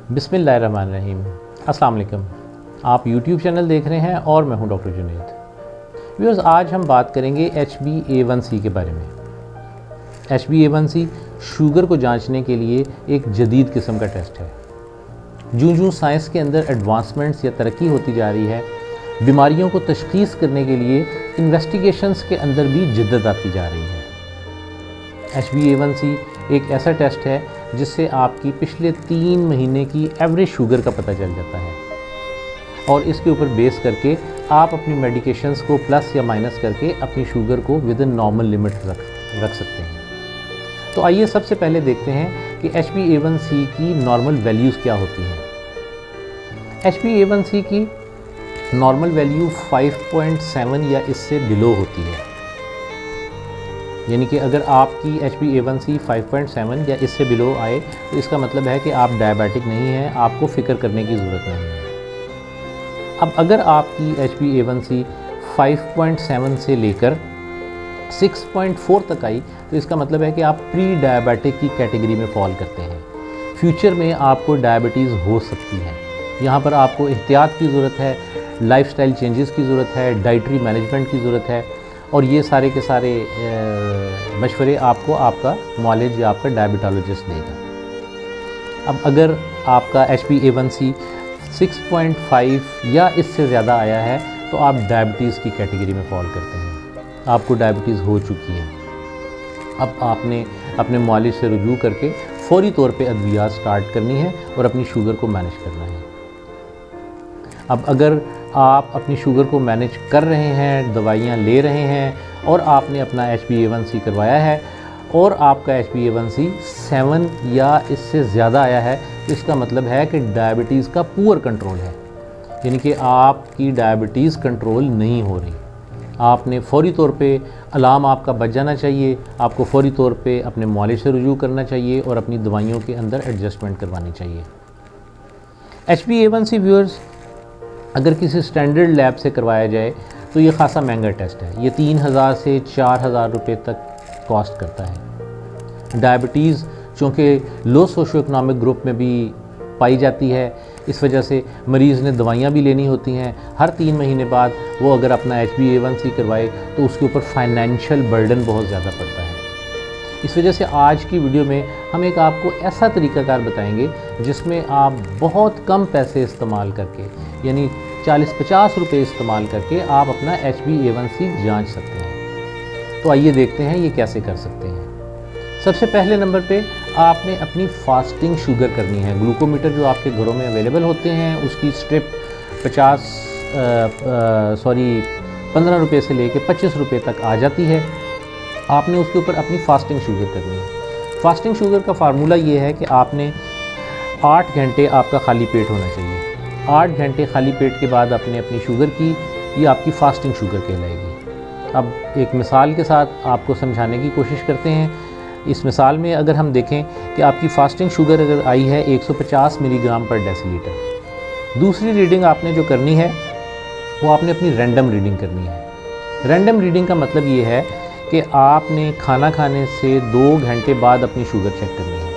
बिस्मिल्लाहिर्रहमानिर्रहीम। अस्सलाम वालेकुम। आप YouTube चैनल देख रहे हैं और मैं हूं डॉक्टर जुनैद। व्यूअर्स, आज हम बात करेंगे HbA1c के बारे में। HbA1c शुगर को जांचने के लिए एक जदीद किस्म का टेस्ट है। जूं साइंस के अंदर एडवांसमेंट्स या तरक्की होती जा रही है, बीमारियों को तशख़ीस करने के लिए इन्वेस्टिगेशंस के अंदर भी जिद्दत आती जा रही है। HbA1c एक ऐसा टेस्ट है जिससे आपकी पिछले 3 महीने की एवरेज शुगर का पता चल जाता है और इसके ऊपर बेस करके आप अपनी मेडिकेशंस को प्लस या माइनस करके अपनी शुगर को विद इन नॉर्मल लिमिट रख सकते हैं। तो आइए सबसे पहले देखते हैं कि HbA1c की नॉर्मल वैल्यूज़ क्या होती हैं। HbA1c की नॉर्मल वैल्यू 5.7 या इससे बिलो होती है, यानी कि अगर आपकी HbA1c 5.7 या इससे बिलो आए तो इसका मतलब है कि आप डायबिटिक नहीं हैं, आपको फ़िक्र करने की ज़रूरत नहीं है। अब अगर आपकी HbA1c 5.7 से लेकर 6.4 तक आई तो इसका मतलब है कि आप प्री डायबिटिक की कैटेगरी में फॉल करते हैं। फ्यूचर में आपको डायबिटीज़ हो सकती है। यहाँ पर आपको एहतियात की ज़रूरत है, लाइफस्टाइल चेंजेस की ज़रूरत है, डाइटरी मैनेजमेंट की ज़रूरत है और ये सारे के सारे मशवरे आपको आपका मॉलेज या आपका डायबिटोलॉजिस्ट देगा। अब अगर आपका HbA1c 6.5 या इससे ज़्यादा आया है तो आप डायबिटीज़ की कैटेगरी में फॉल करते हैं, आपको डायबिटीज़ हो चुकी है। अब आपने अपने मॉलिज से रुजू करके फौरी तौर पे अद्वियात स्टार्ट करनी है और अपनी शुगर को मैनेज करना है। अब अगर आप अपनी शुगर को मैनेज कर रहे हैं, दवाइयाँ ले रहे हैं और आपने अपना HbA1c करवाया है और आपका HbA1c 7 या इससे ज़्यादा आया है तो इसका मतलब है कि डायबिटीज़ का पुअर कंट्रोल है, यानी कि आपकी डायबिटीज़ कंट्रोल नहीं हो रही। आपने फौरी तौर पे अलार्म आपका बज जाना चाहिए, आपको फौरी तौर पे अपने मॉलिज से रुजू करना चाहिए और अपनी दवाइयों के अंदर एडजस्टमेंट करवानी चाहिए। HbA1c व्यूअर्स अगर किसी स्टैंडर्ड लैब से करवाया जाए तो ये ख़ासा महंगा टेस्ट है। ये 3000 से 4000 रुपये तक कॉस्ट करता है। डायबिटीज़ चूँकि लो सोशो इकोनॉमिक ग्रुप में भी पाई जाती है, इस वजह से मरीज़ ने दवाइयाँ भी लेनी होती हैं। हर 3 महीने बाद वो अगर अपना HbA1c करवाए तो उसके ऊपर फाइनेंशियल बर्डन बहुत ज़्यादा पड़ता है। इस वजह से आज की वीडियो में हम एक आपको ऐसा तरीक़ाकार बताएंगे जिसमें आप बहुत कम पैसे इस्तेमाल करके, यानी 40-50 रुपये इस्तेमाल करके आप अपना HbA1c जांच सकते हैं। तो आइए देखते हैं ये कैसे कर सकते हैं। सबसे पहले नंबर पे आपने अपनी फास्टिंग शुगर करनी है। ग्लूकोमीटर जो आपके घरों में अवेलेबल होते हैं उसकी स्ट्रिप 15 रुपये से लेके 25 रुपये तक आ जाती है। आपने उसके ऊपर अपनी फास्टिंग शुगर करनी है। फास्टिंग शुगर का फार्मूला ये है कि आपने 8 घंटे आपका खाली पेट होना चाहिए। 8 घंटे खाली पेट के बाद आपने अपनी शुगर की, ये आपकी फास्टिंग शुगर कहलाएगी। अब एक मिसाल के साथ आपको समझाने की कोशिश करते हैं। इस मिसाल में अगर हम देखें कि आपकी फास्टिंग शुगर अगर आई है 150 मिलीग्राम पर डेसीलीटर, दूसरी रीडिंग आपने जो करनी है वो आपने अपनी रैंडम रीडिंग करनी है। रैंडम रीडिंग का मतलब ये है कि आपने खाना खाने से 2 घंटे बाद अपनी शुगर चेक करनी है।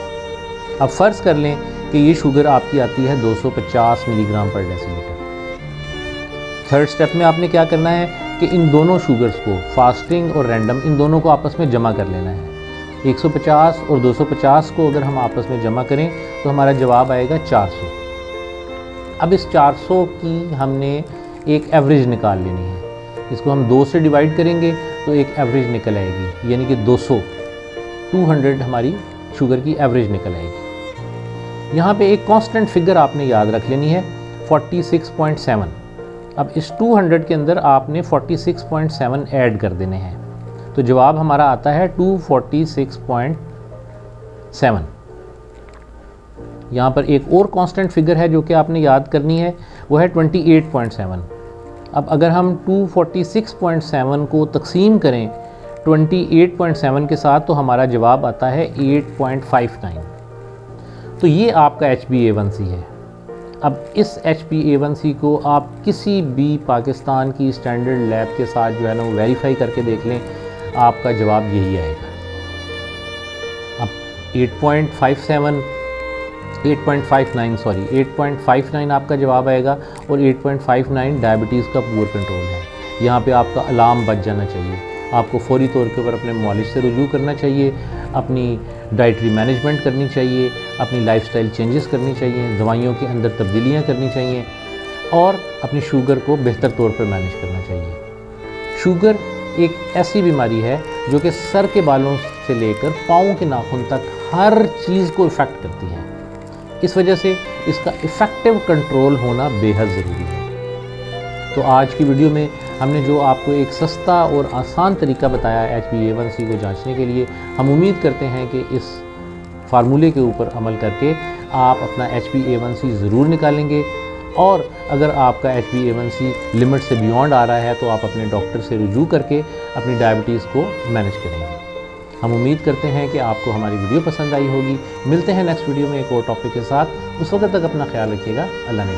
अब फ़र्ज़ कर लें कि ये शुगर आपकी आती है 250 मिलीग्राम पर डेसीलीटर। थर्ड स्टेप में आपने क्या करना है कि इन दोनों शुगर्स को, फास्टिंग और रैंडम, इन दोनों को आपस में जमा कर लेना है। 150 और 250 को अगर हम आपस में जमा करें तो हमारा जवाब आएगा 400। अब इस 400 की हमने एक एवरेज निकाल लेनी है। इसको हम 2 से डिवाइड करेंगे तो एक एवरेज निकल आएगी, यानी कि 200 हमारी शुगर की एवरेज निकल आएगी। यहाँ पे एक कांस्टेंट फिगर आपने याद रख लेनी है, 46.7। अब इस 200 के अंदर आपने 46.7 ऐड कर देने हैं तो जवाब हमारा आता है 246.7। यहाँ पर एक और कांस्टेंट फिगर है जो कि आपने याद करनी है, वो है 28.7। अब अगर हम 246.7 को तकसीम करें 28.7 के साथ तो हमारा जवाब आता है 8.59। तो ये आपका HbA1c है। अब इस HbA1c को आप किसी भी पाकिस्तान की स्टैंडर्ड लैब के साथ जो है ना वो वेरीफाई करके देख लें, आपका जवाब यही आएगा। अब 8.57 8.59 आपका जवाब आएगा। और 8.59 डायबिटीज़ का पुअर कंट्रोल है। यहाँ पे आपका अलार्म बज जाना चाहिए। आपको फौरी तौर के ऊपर अपने मुआलिज से रुजू करना चाहिए, अपनी डाइटरी मैनेजमेंट करनी चाहिए, अपनी लाइफस्टाइल चेंजेस करनी चाहिए, दवाइयों के अंदर तब्दीलियाँ करनी चाहिए और अपनी शुगर को बेहतर तौर पर मैनेज करना चाहिए। शुगर एक ऐसी बीमारी है जो कि सर के बालों से लेकर पाँव के नाखून तक हर चीज़ को इफ़ेक्ट करती है। इस वजह से इसका इफ़ेक्टिव कंट्रोल होना बेहद ज़रूरी है। तो आज की वीडियो में हमने जो आपको एक सस्ता और आसान तरीका बताया HbA1c को जांचने के लिए, हम उम्मीद करते हैं कि इस फार्मूले के ऊपर अमल करके आप अपना HbA1c ज़रूर निकालेंगे। और अगर आपका HbA1c लिमिट से बियॉन्ड आ रहा है तो आप अपने डॉक्टर से रुजू करके अपनी डायबिटीज़ को मैनेज करेंगे। हम उम्मीद करते हैं कि आपको हमारी वीडियो पसंद आई होगी। मिलते हैं नेक्स्ट वीडियो में एक और टॉपिक के साथ। उस वक्त तक अपना ख्याल रखिएगा। अल्लाह ने